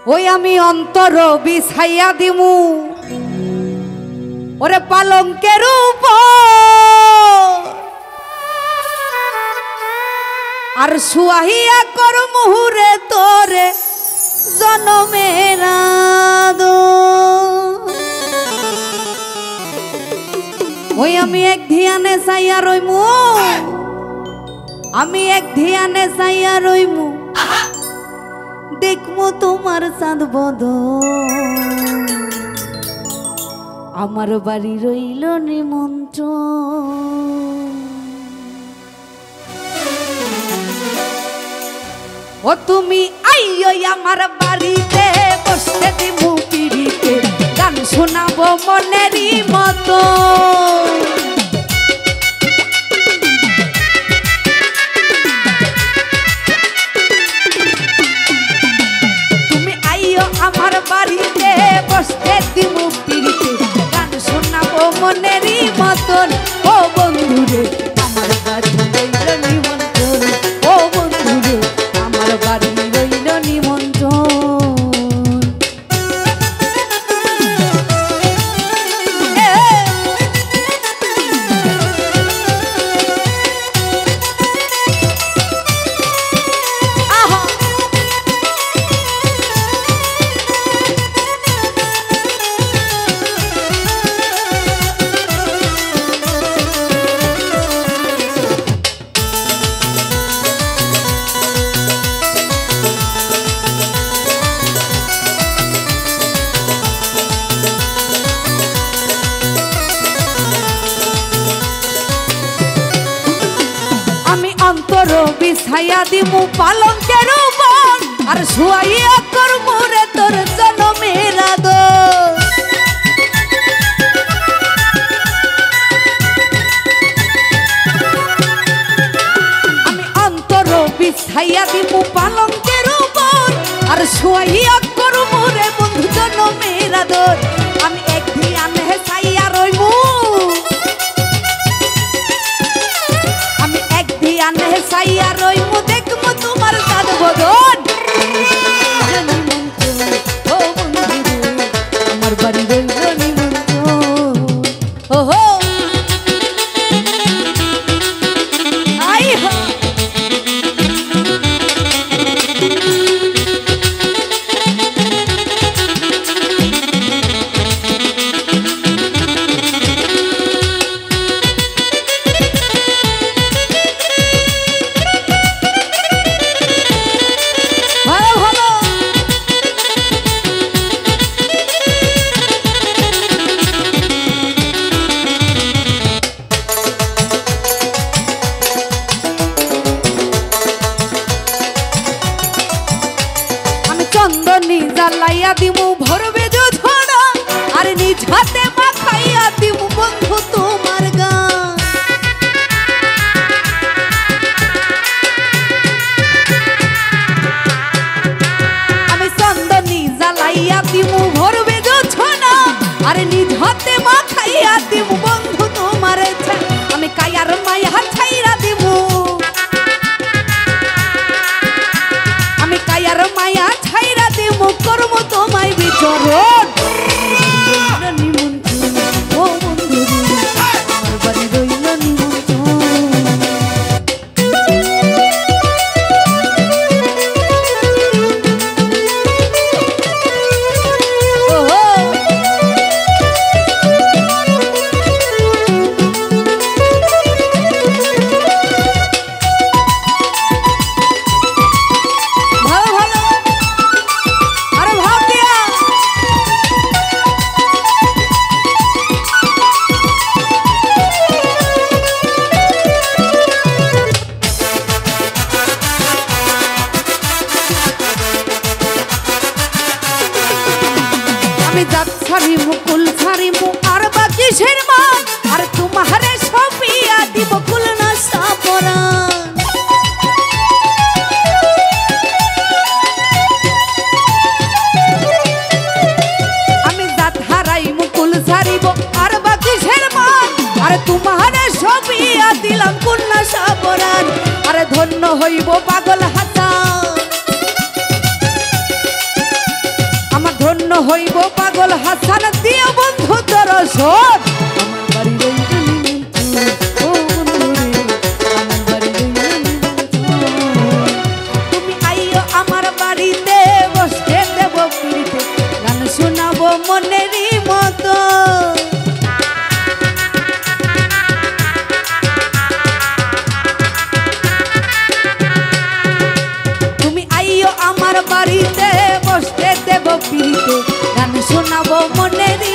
ওই আমি অন্তর বিছাইয়া দিমু ওরে পালঙ্কের উপর আর শুয়াইয়া কর মুহুরে তোরে জনমের ওই আমি এক ধিয়ানে চাইয়া রইমু আমি এক ধিয়ানে চাইয়া রইমু দেখমু তোমার চাঁদ বদন আমার বাড়ি রইল নিমন্ত্রণ ও তুমি আইয়ো আমার বাড়িতে বসতে দিমু পিড়িতে গান শোনাবো মনেরই মতো তুমি আইয়ো আমার বাড়িতে বসতে দিমু পিড়িতে গান শোনাবো মনেরই মতন ও বন্ধুরে আমার বাড়ি রইল নিমন্ত্রণ ও বন্ধুরে আমার বাড়ি রইল নিমন্ত্রণ অন্তর বিছাইয়া দিমু পালঙ্কের উপর আর শুয়াইয়া করমু রে তোর জনমের আদর আমি অন্তর বিছাইয়া দিমু পালঙ্কের উপর আর শুয়াইয়া করমু রে বন্ধু জনমের আদর আমি এক ধিয়ানে চাইয়া রইমু আনে সাইয়া রইমু দেখমু তোমার চাঁদ বদন ও বন্ধু আমার বাড়ি রইল নিমন্ত্রণ ওহো আই হো চন্দনী জ্বালাইয়া দিমু ভরবে ঝড়া আর নিজ হাতে মাখাইয়া দিমু বন্ধু তোমার গান আমি চন্দনী জ্বালাইয়া দিমু ভরবে ঝড়া আর নিজ হাতে মাখাইয়া দিমু বন্ধু তোমার আমি কায়ার মায়া ছাইরা দিমু আমি কায়ার মায়া ছাইরা দিমু করমু তোমায় বিচরণ নিমন্ত্রণ ও বন্ধু আমার বাড়ি রইল নিমন্ত্রণ আমি জাত ছাড়িমু কুল ছাড়িমু আর বাকি শেরমা আর তোমারে সপিয়া দিব কুল না সাপরান আমি জাত হারাইমু কুল ছাড়িব আর বাকি শেরমা আর তোমারে সপিয়া দিলাম কুল না সাপরান আরে ধন্য হইব পাগল হাসান হইব পাগল হাসান দিও বন্ধু দর্শন আমার বাড়ি ও বন্ধু রে আমার বাড়ি তুমি আইও আমার বাড়িতে বসতে দেব পিড়িতে গান শোনাবো মনেরই মতো তুমি আইও আমার বাড়িতে বসতে দেব পিড়িতে গান শোনাবো মনেরই